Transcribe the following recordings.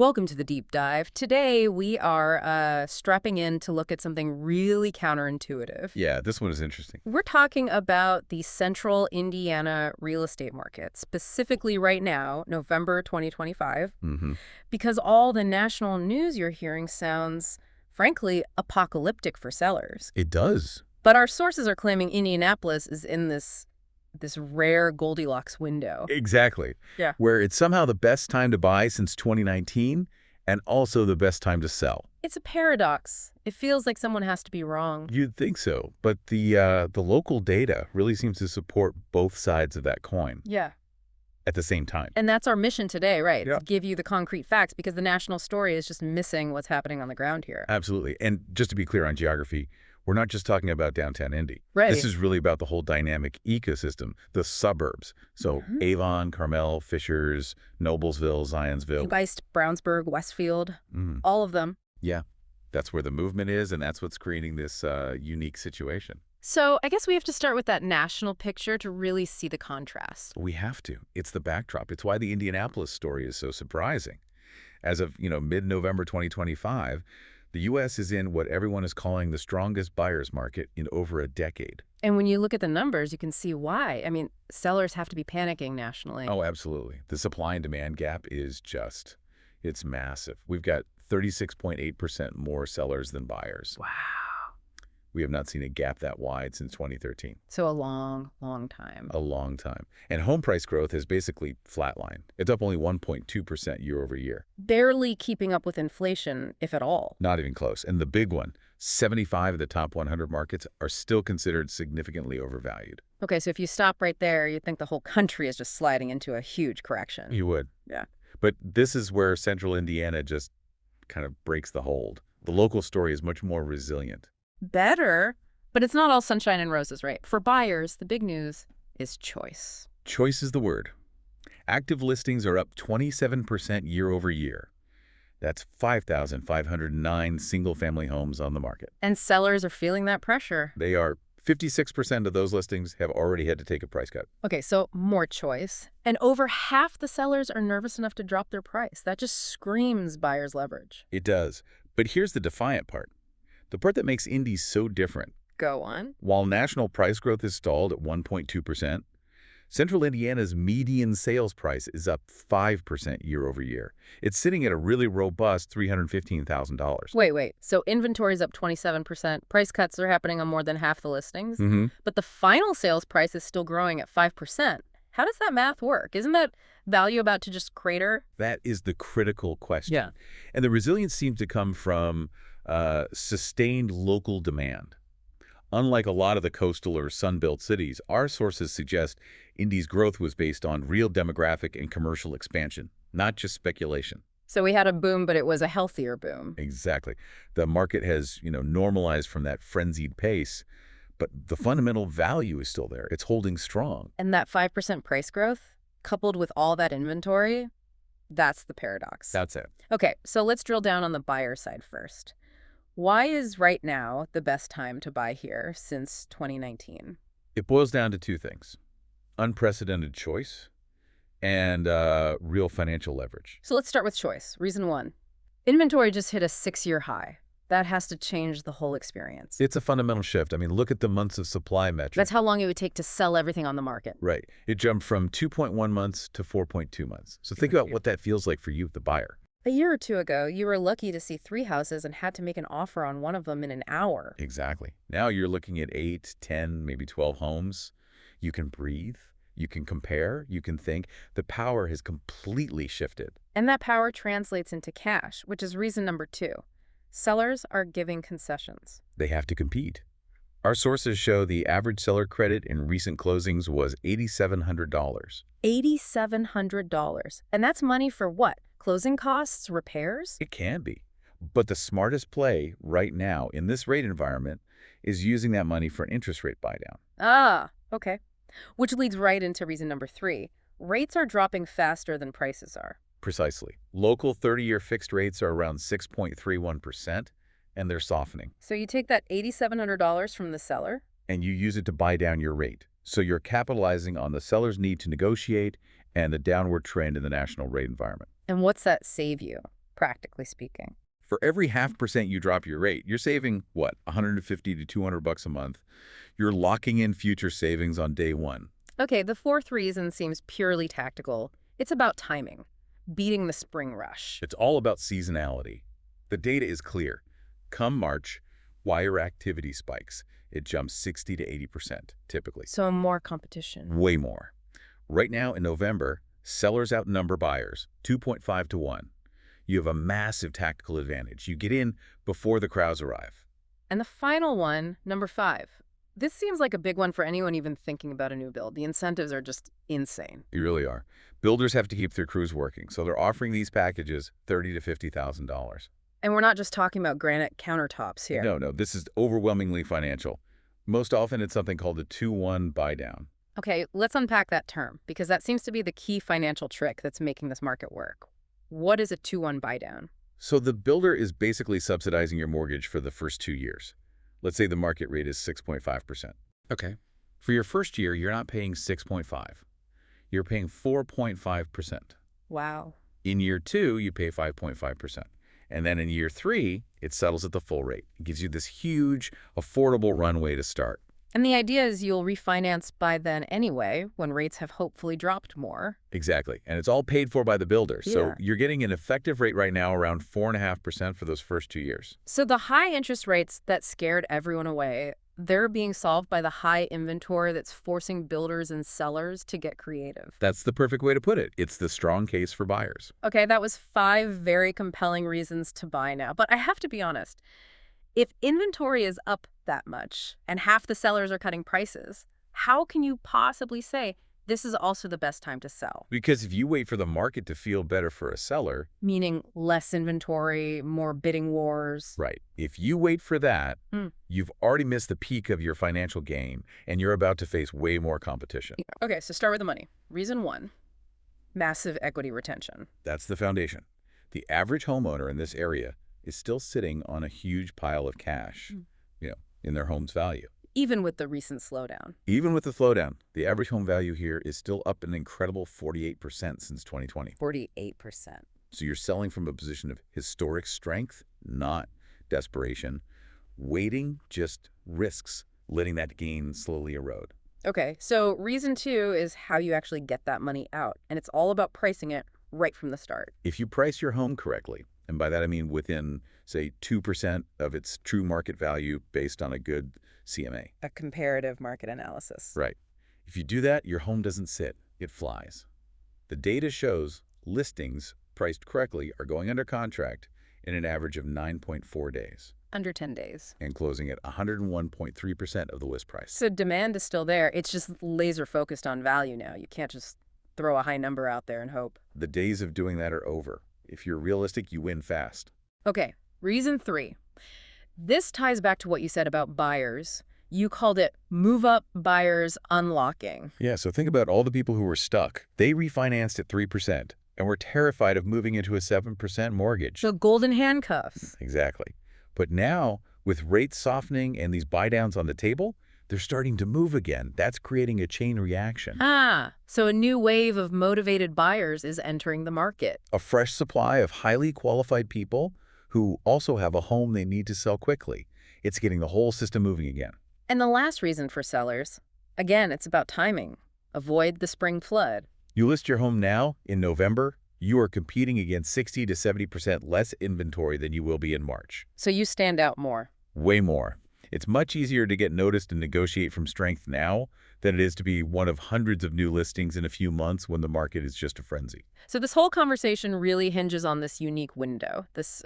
Welcome to the deep dive. Today we are strapping in to look at something really counterintuitive. Yeah, this one is interesting. We're talking about the central Indiana real estate market, specifically right now, November 2025, because all the national news you're hearing sounds, frankly, apocalyptic for sellers. It does. But our sources are claiming Indianapolis is in this rare Goldilocks window. Exactly. Yeah. Where it's somehow the best time to buy since 2019 and also the best time to sell. It's a paradox. It feels like someone has to be wrong. You'd think so, but the local data really seems to support both sides of that coin. Yeah. At the same time. And that's our mission today, right? Yeah. To give you the concrete facts, because the national story is just missing what's happening on the ground here. Absolutely. And just to be clear on geography, we're not just talking about downtown Indy. Right. This is really about the whole dynamic ecosystem, the suburbs. So Avon, Carmel, Fishers, Noblesville, Zionsville. Geist, Brownsburg, Westfield, all of them. Yeah, that's where the movement is, and that's what's creating this unique situation. So I guess we have to start with that national picture to really see the contrast. We have to. It's the backdrop. It's why the Indianapolis story is so surprising. As of, mid-November 2025, the U.S. is in what everyone is calling the strongest buyer's market in over a decade. And when you look at the numbers, you can see why. I mean, sellers have to be panicking nationally. Oh, absolutely. The supply and demand gap is it's massive. We've got 36.8% more sellers than buyers. Wow. We have not seen a gap that wide since 2013. So a long, long time. A long time. And home price growth has basically flatlined. It's up only 1.2% year over year. Barely keeping up with inflation, if at all. Not even close. And the big one, 75 of the top 100 markets are still considered significantly overvalued. Okay, so if you stop right there, you'd think the whole country is just sliding into a huge correction. You would. Yeah. But this is where central Indiana just kind of breaks the hold. The local story is much more resilient. Better, but it's not all sunshine and roses, right? For buyers, the big news is choice. Choice is the word. Active listings are up 27% year over year. That's 5,509 single-family homes on the market. And sellers are feeling that pressure. They are. 56% of those listings have already had to take a price cut. Okay, so more choice. And over half the sellers are nervous enough to drop their price. That just screams buyer's leverage. It does. But here's the defiant part. The part that makes Indy so different. Go on. While national price growth is stalled at 1.2%, central Indiana's median sales price is up 5% year over year. It's sitting at a really robust $315,000. Wait. So inventory's up 27%. Price cuts are happening on more than half the listings. But the final sales price is still growing at 5%. How does that math work? Isn't that value about to just crater? That is the critical question. Yeah. And the resilience seems to come from sustained local demand. Unlike a lot of the coastal or sun-built cities, our sources suggest Indy's growth was based on real demographic and commercial expansion, not just speculation. So we had a boom, but it was a healthier boom. Exactly. The market has, normalized from that frenzied pace, but the fundamental value is still there. It's holding strong. And that 5% price growth, coupled with all that inventory, that's the paradox. That's it. Okay, so let's drill down on the buyer side first. Why is right now the best time to buy here since 2019? It boils down to two things: unprecedented choice and real financial leverage. So let's start with choice. Reason one, inventory just hit a 6-year high. That has to change the whole experience. It's a fundamental shift. I mean, look at the months of supply metric. That's how long it would take to sell everything on the market. Right. It jumped from 2.1 months to 4.2 months. So think about what that feels like for you, the buyer. A year or two ago, you were lucky to see 3 houses and had to make an offer on one of them in an hour. Exactly. Now you're looking at 8, 10, maybe 12 homes. You can breathe. You can compare. You can think. The power has completely shifted. And that power translates into cash, which is reason number 2. Sellers are giving concessions. They have to compete. Our sources show the average seller credit in recent closings was $8,700. $8,700. And that's money for what? Closing costs, repairs? It can be. But the smartest play right now in this rate environment is using that money for an interest rate buydown. Ah, okay. Which leads right into reason number 3. Rates are dropping faster than prices are. Precisely. Local 30-year fixed rates are around 6.31%, and they're softening. So you take that $8,700 from the seller? And you use it to buy down your rate. So you're capitalizing on the seller's need to negotiate and the downward trend in the national rate environment. And what's that save you? practically speaking? For every 0.5% you drop your rate, you're saving, what, 150 to 200 bucks a month. You're locking in future savings on day one. Okay, the fourth reason seems purely tactical. It's about timing, beating the spring rush. It's all about seasonality. The data is clear. Come March, wire activity spikes. It jumps 60 to 80%, typically. So more competition. Way more. Right now in November, sellers outnumber buyers, 2.5 to 1. You have a massive tactical advantage. You get in before the crowds arrive. And the final one, number 5. This seems like a big one for anyone even thinking about a new build. The incentives are just insane. They really are. Builders have to keep their crews working, so they're offering these packages $30,000 to $50,000. And we're not just talking about granite countertops here. No, this is overwhelmingly financial. Most often it's something called a 2-1 buy-down. Okay, let's unpack that term, because that seems to be the key financial trick that's making this market work. What is a 2-1 buy-down? So the builder is basically subsidizing your mortgage for the first 2 years. Let's say the market rate is 6.5%. Okay. For your first year, you're not paying 6.5. You're paying 4.5%. Wow. In year 2, you pay 5.5%. And then in year 3, it settles at the full rate. It gives you this huge, affordable runway to start. And the idea is you'll refinance by then anyway, when rates have hopefully dropped more. Exactly. And it's all paid for by the builder. Yeah. So you're getting an effective rate right now around 4.5% for those first 2 years. So the high interest rates that scared everyone away, they're being solved by the high inventory that's forcing builders and sellers to get creative. That's the perfect way to put it. It's the strong case for buyers. Okay, that was 5 very compelling reasons to buy now. But I have to be honest. If inventory is up that much and half the sellers are cutting prices, how can you possibly say this is also the best time to sell? Because if you wait for the market to feel better for a seller... Meaning less inventory, more bidding wars. Right. If you wait for that, you've already missed the peak of your financial gain, and you're about to face way more competition. Okay, so start with the money. Reason 1, massive equity retention. That's the foundation. The average homeowner in this area is still sitting on a huge pile of cash, in their home's value. Even with the recent slowdown. Even with the slowdown, the average home value here is still up an incredible 48% since 2020. 48%. So you're selling from a position of historic strength, not desperation. Waiting just risks letting that gain slowly erode. Okay, so reason 2 is how you actually get that money out. And it's all about pricing it right from the start. If you price your home correctly, and by that I mean within, say, 2% of its true market value based on a good CMA. A comparative market analysis. Right. If you do that, your home doesn't sit, it flies. The data shows listings priced correctly are going under contract in an average of 9.4 days. Under 10 days. And closing at 101.3% of the list price. So demand is still there. It's just laser focused on value now. You can't just throw a high number out there and hope. The days of doing that are over. If you're realistic, you win fast. Okay, reason 3. This ties back to what you said about buyers. You called it move-up buyers unlocking. Yeah, so think about all the people who were stuck. They refinanced at 3% and were terrified of moving into a 7% mortgage. The golden handcuffs. Exactly. But now, with rates softening and these buy-downs on the table, they're starting to move again. That's creating a chain reaction. So a new wave of motivated buyers is entering the market. A fresh supply of highly qualified people who also have a home they need to sell quickly. It's getting the whole system moving again. And the last reason for sellers, again, it's about timing. Avoid the spring flood. You list your home now, in November, you are competing against 60 to 70% less inventory than you will be in March. So you stand out more. Way more. It's much easier to get noticed and negotiate from strength now than it is to be one of hundreds of new listings in a few months when the market is just a frenzy. So this whole conversation really hinges on this unique window, this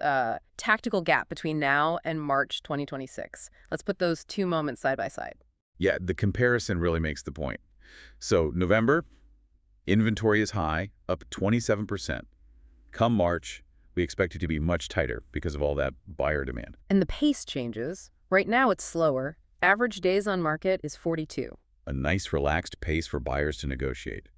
tactical gap between now and March 2026. Let's put those 2 moments side by side. Yeah, the comparison really makes the point. So November, inventory is high, up 27%. Come March, we expect it to be much tighter because of all that buyer demand. And the pace changes. Right now it's slower. Average days on market is 42. A nice relaxed pace for buyers to negotiate.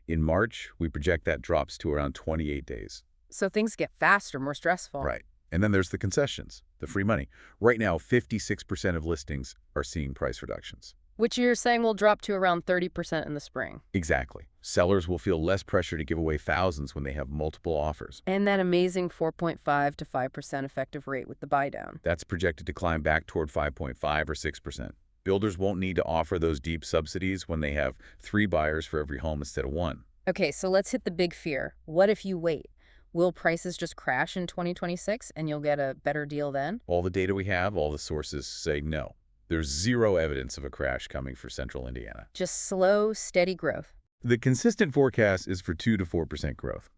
In March, we project that drops to around 28 days. So things get faster, more stressful. Right. And then there's the concessions, the free money. Right now, 56% of listings are seeing price reductions. Which you're saying will drop to around 30% in the spring. Exactly. Sellers will feel less pressure to give away thousands when they have multiple offers. And that amazing 4.5 to 5% effective rate with the buy down. That's projected to climb back toward 5.5 or 6%. Builders won't need to offer those deep subsidies when they have 3 buyers for every home instead of 1. Okay, so let's hit the big fear. What if you wait? Will prices just crash in 2026 and you'll get a better deal then? All the data we have, all the sources say no. There's zero evidence of a crash coming for central Indiana. Just slow, steady growth. The consistent forecast is for 2 to 4% growth.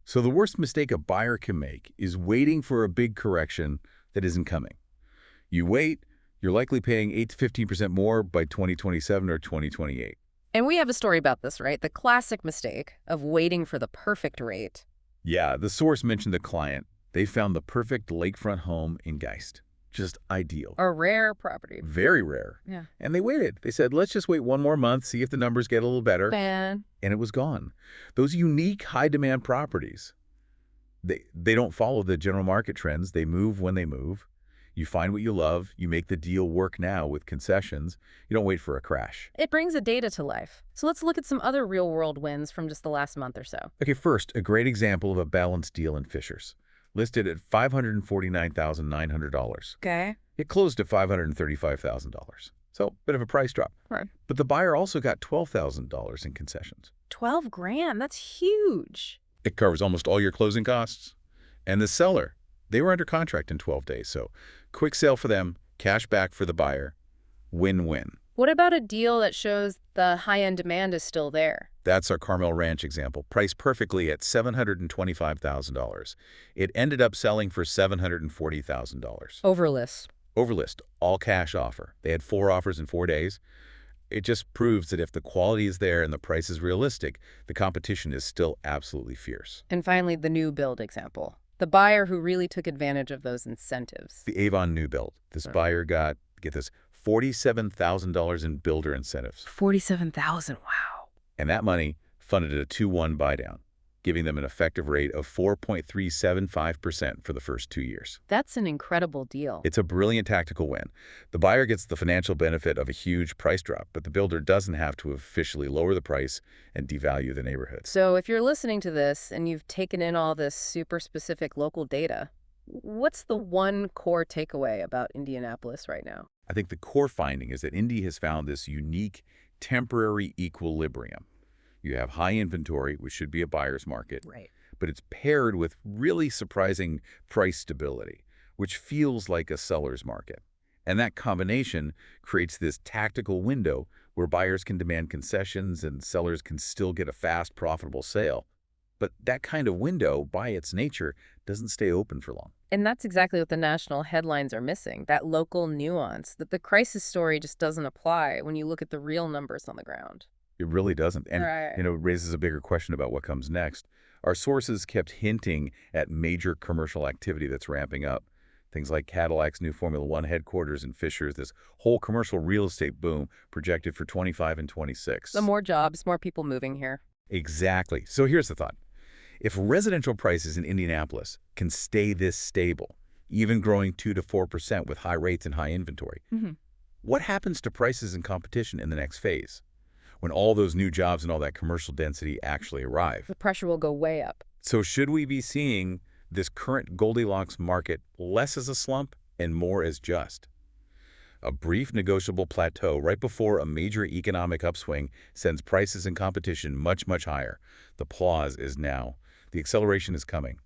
So the worst mistake a buyer can make is waiting for a big correction that isn't coming. You wait, you're likely paying 8 to 15% more by 2027 or 2028. And we have a story about this, right? The classic mistake of waiting for the perfect rate. Yeah, the source mentioned the client. They found the perfect lakefront home in Geist. Just ideal. A rare property. Very rare. Yeah. And they waited. They said, let's just wait 1 more month, see if the numbers get a little better. Man. And it was gone. Those unique high-demand properties, they don't follow the general market trends. They move when they move. You find what you love. You make the deal work now with concessions. You don't wait for a crash. It brings the data to life. So let's look at some other real-world wins from just the last month or so. Okay, first, a great example of a balanced deal in Fishers. Listed at $549,900. Okay. It closed at $535,000. So, bit of a price drop. Right. But the buyer also got $12,000 in concessions. 12 grand, that's huge. It covers almost all your closing costs. And the seller, they were under contract in 12 days. So, quick sale for them, cash back for the buyer, win-win. What about a deal that shows the high-end demand is still there? That's our Carmel Ranch example, priced perfectly at $725,000. It ended up selling for $740,000. Overlist. Overlist, all cash offer. They had 4 offers in 4 days. It just proves that if the quality is there and the price is realistic, the competition is still absolutely fierce. And finally, the new build example. The buyer who really took advantage of those incentives. The Avon new build. This buyer got, get this, $47,000 in builder incentives. $47,000, wow. And that money funded a 2-1 buy down, giving them an effective rate of 4.375% for the first 2 years. That's an incredible deal. It's a brilliant tactical win. The buyer gets the financial benefit of a huge price drop, but the builder doesn't have to officially lower the price and devalue the neighborhood. So if you're listening to this and you've taken in all this super specific local data, what's the one core takeaway about Indianapolis right now? I think the core finding is that Indy has found this unique temporary equilibrium. You have high inventory, which should be a buyer's market, Right. but it's paired with really surprising price stability, which feels like a seller's market. And that combination creates this tactical window where buyers can demand concessions and sellers can still get a fast, profitable sale. But that kind of window, by its nature, doesn't stay open for long. And that's exactly what the national headlines are missing, that local nuance, that the crisis story just doesn't apply when you look at the real numbers on the ground. It really doesn't. And, Right. it raises a bigger question about what comes next. Our sources kept hinting at major commercial activity that's ramping up. Things like Cadillac's new Formula One headquarters in Fishers, this whole commercial real estate boom projected for 25 and 26. So more jobs, more people moving here. Exactly. So here's the thought. If residential prices in Indianapolis can stay this stable, even growing 2 to 4% with high rates and high inventory, what happens to prices and competition in the next phase, when all those new jobs and all that commercial density actually arrive? The pressure will go way up. So should we be seeing this current Goldilocks market less as a slump and more as just a brief negotiable plateau right before a major economic upswing sends prices and competition much, much higher? The pause is now. The acceleration is coming.